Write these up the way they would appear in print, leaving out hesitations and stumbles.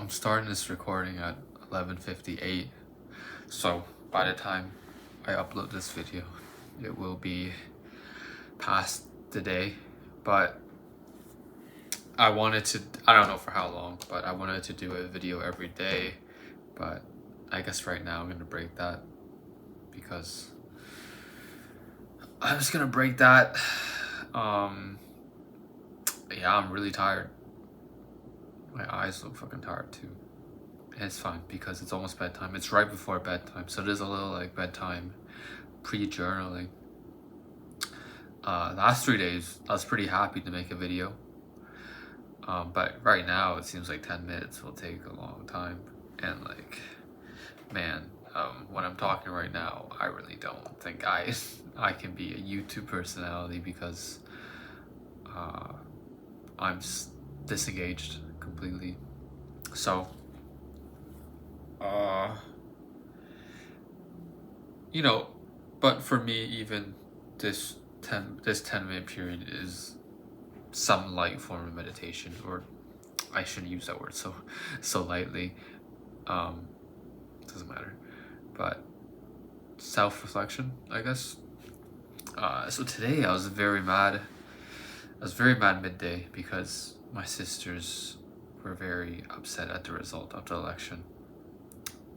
I'm starting this recording at 11:58, so by the time I upload this video, it will be past the day. But I wanted to, I don't know for how long, but I wanted to do a video every day. But I guess right now I'm gonna break that because I'm just gonna break that. Yeah, I'm really tired. My eyes look fucking tired too. And it's fine because it's almost bedtime. It's right before bedtime, so there's a little like bedtime pre-journaling. Last 3 days, I was pretty happy to make a video. But right now, it seems like 10 minutes will take a long time. And like, man, when I'm talking right now, I really don't think I can be a YouTube personality because I'm disengaged completely. So, you know, but for me, even this 10-minute period is some light form of meditation, or I shouldn't use that word so lightly. Doesn't matter, but self-reflection, I guess. So today I was very mad. I was very mad midday because my sisters were very upset at the result of the election,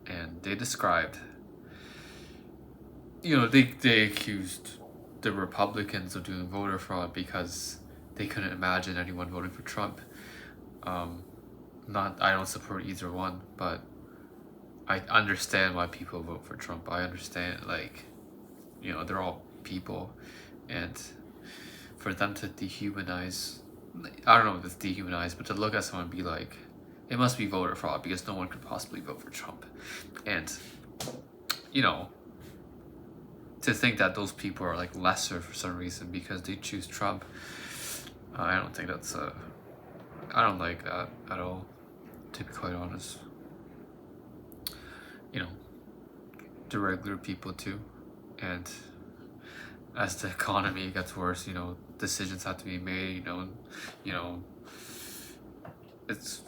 and they described, they accused the Republicans of doing voter fraud because they couldn't imagine anyone voting for Trump. I don't support either one, but I understand why people vote for Trump. I understand, they're all people, and for them to dehumanize, I don't know if it's dehumanize, but to look at someone and be like, it must be voter fraud because no one could possibly vote for Trump. And, to think that those people are like lesser for some reason because they choose Trump, I don't think that's I don't like that at all, to be quite honest. The regular people too. And as the economy gets worse, decisions have to be made, it's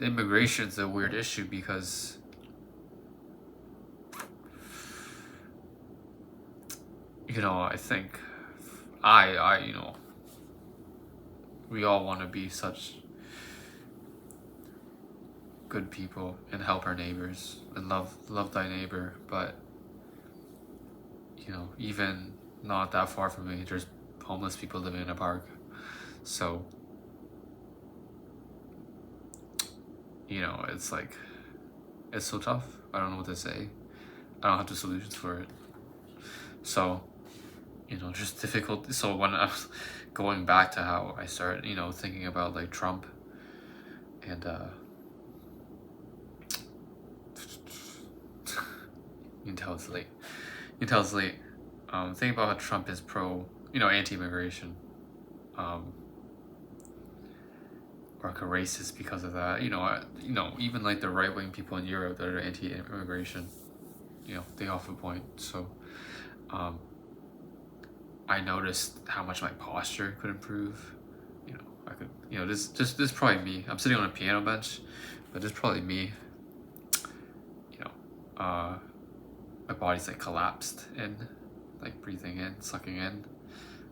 immigration's a weird issue because I think we all want to be such good people and help our neighbors and love thy neighbor, but even not that far from me, there's homeless people living in a park. So it's like, it's so tough. I don't know what to say. I don't have the solutions for it. So just difficult. So when I was going back to how I started thinking about like Trump, and you can tell it's late. Thinking about how Trump is anti-immigration, or like a racist because of that. Even like the right-wing people in Europe that are anti-immigration, they often point. So, I noticed how much my posture could improve. I could, this is probably me. I'm sitting on a piano bench, but this is probably me. My body's like collapsed in, like breathing in, sucking in.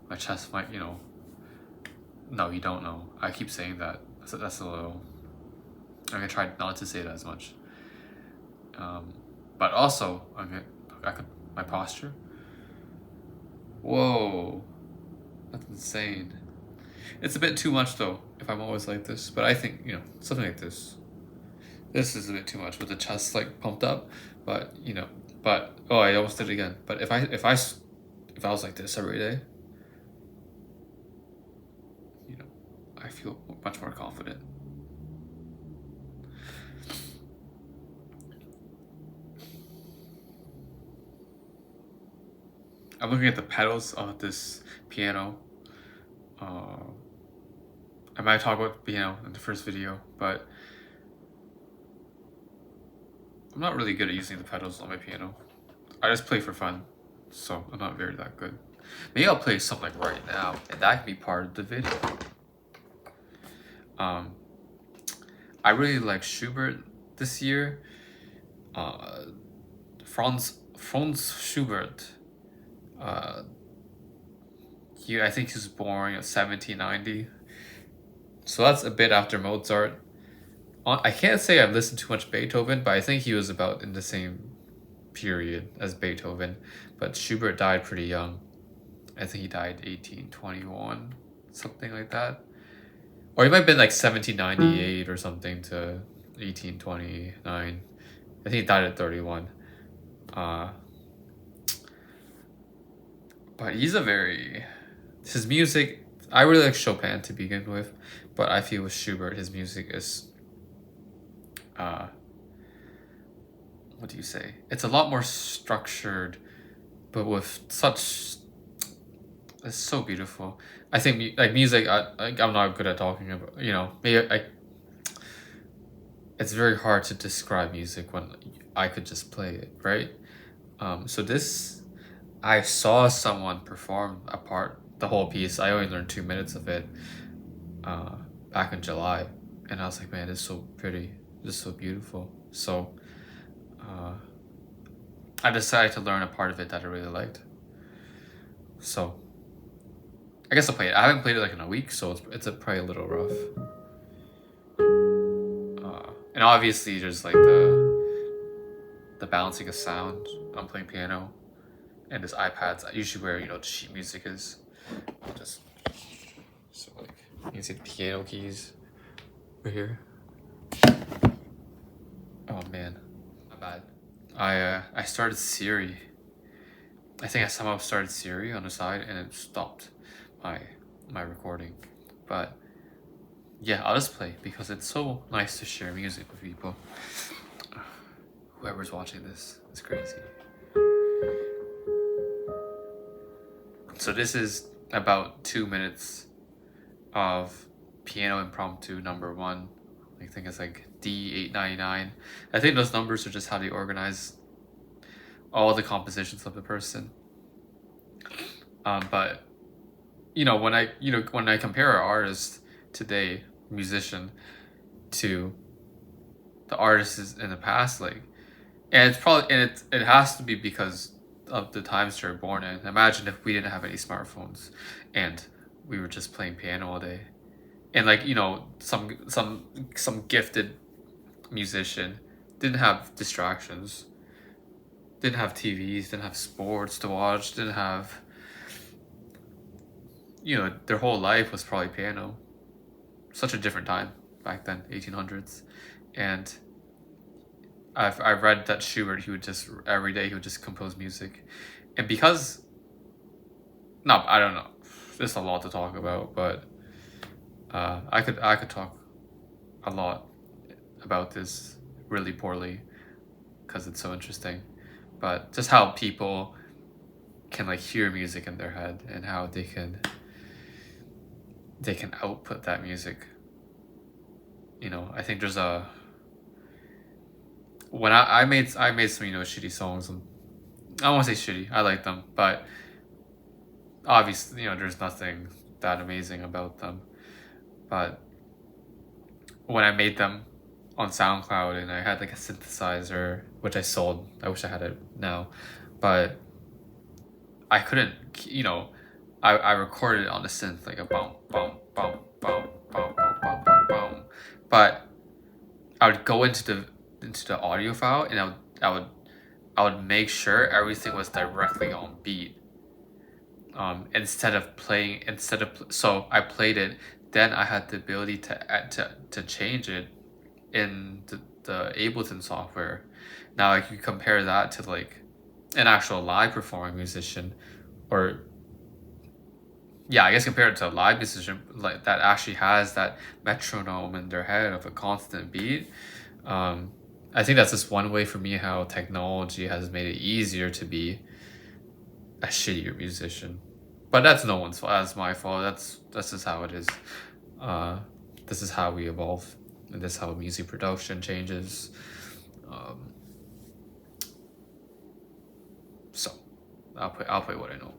My chest might, no, you don't know. I keep saying that. So that's a little, I'm gonna try not to say that as much. But also, my posture. Whoa, that's insane. It's a bit too much though, if I'm always like this, but I think, something like this. This is a bit too much with the chest like pumped up, but oh, I almost did it again. But if I was like this every day, I feel much more confident. I'm looking at the pedals of this piano. I might talk about piano in the first video, but I'm not really good at using the pedals on my piano. I just play for fun, so I'm not very that good. Maybe I'll play something right now, and that can be part of the video. I really like Schubert this year. Franz Schubert. Uh, I think he was born in 1790. So that's a bit after Mozart. I can't say I've listened too much Beethoven, but I think he was about in the same period as Beethoven. But Schubert died pretty young. I think he died 1821, something like that. Or he might have been like 1798 or something to 1829. I think he died at 31. But his music, I really like Chopin to begin with, but I feel with Schubert, his music is, what do you say? It's a lot more structured, but with it's so beautiful. I think like music, I'm not good at talking about, maybe it's very hard to describe music when I could just play it, right? So I saw someone perform the whole piece. I only learned 2 minutes of it back in July, and I was like, man, this is so pretty, this is so beautiful. So I decided to learn a part of it that I really liked. So I guess I'll play it. I haven't played it like in a week, so it's probably a little rough. And obviously there's like the balancing of sound. I'm playing piano, and this iPad's usually where the sheet music is. So like you can see the piano keys right here. Oh man, my bad. I started Siri. I think I somehow started Siri on the side and it stopped my recording. But yeah, I'll just play because it's so nice to share music with people. Whoever's watching this is crazy. So this is about 2 minutes of piano impromptu number 1. I think it's like D899. I think those numbers are just how they organize all the compositions of the person. But when I compare our artist today, musician, to the artists in the past, like, and it's probably, and it has to be because of the times they're born in. Imagine if we didn't have any smartphones and we were just playing piano all day, and like some gifted musician didn't have distractions, didn't have TVs, didn't have sports to watch, didn't have, their whole life was probably piano. Such a different time back then, 1800s. And I've read that Schubert, he would just every day he would just compose music, and because, no, I don't know, there's a lot to talk about, but I could talk a lot about this really poorly because it's so interesting, but just how people can like hear music in their head and how they can output that music. I think there's when I made some shitty songs, and I don't want to say shitty, I like them, but obviously there's nothing that amazing about them. But when I made them on SoundCloud and I had like a synthesizer, which I sold, I wish I had it now, but I couldn't, I recorded it on the synth like a boom boom boom boom boom boom boom boom boom, but I would go into the audio file and I would make sure everything was directly on beat. So I played it. Then I had the ability to change it in the Ableton software. Now I can compare that to like an actual live performing musician, or yeah, I guess compare it to a live musician like that actually has that metronome in their head of a constant beat. I think that's just one way for me how technology has made it easier to be a shittier musician. But that's no one's fault. That's my fault. That's just how it is. This is how we evolve, and this is how music production changes. So I'll play what I know.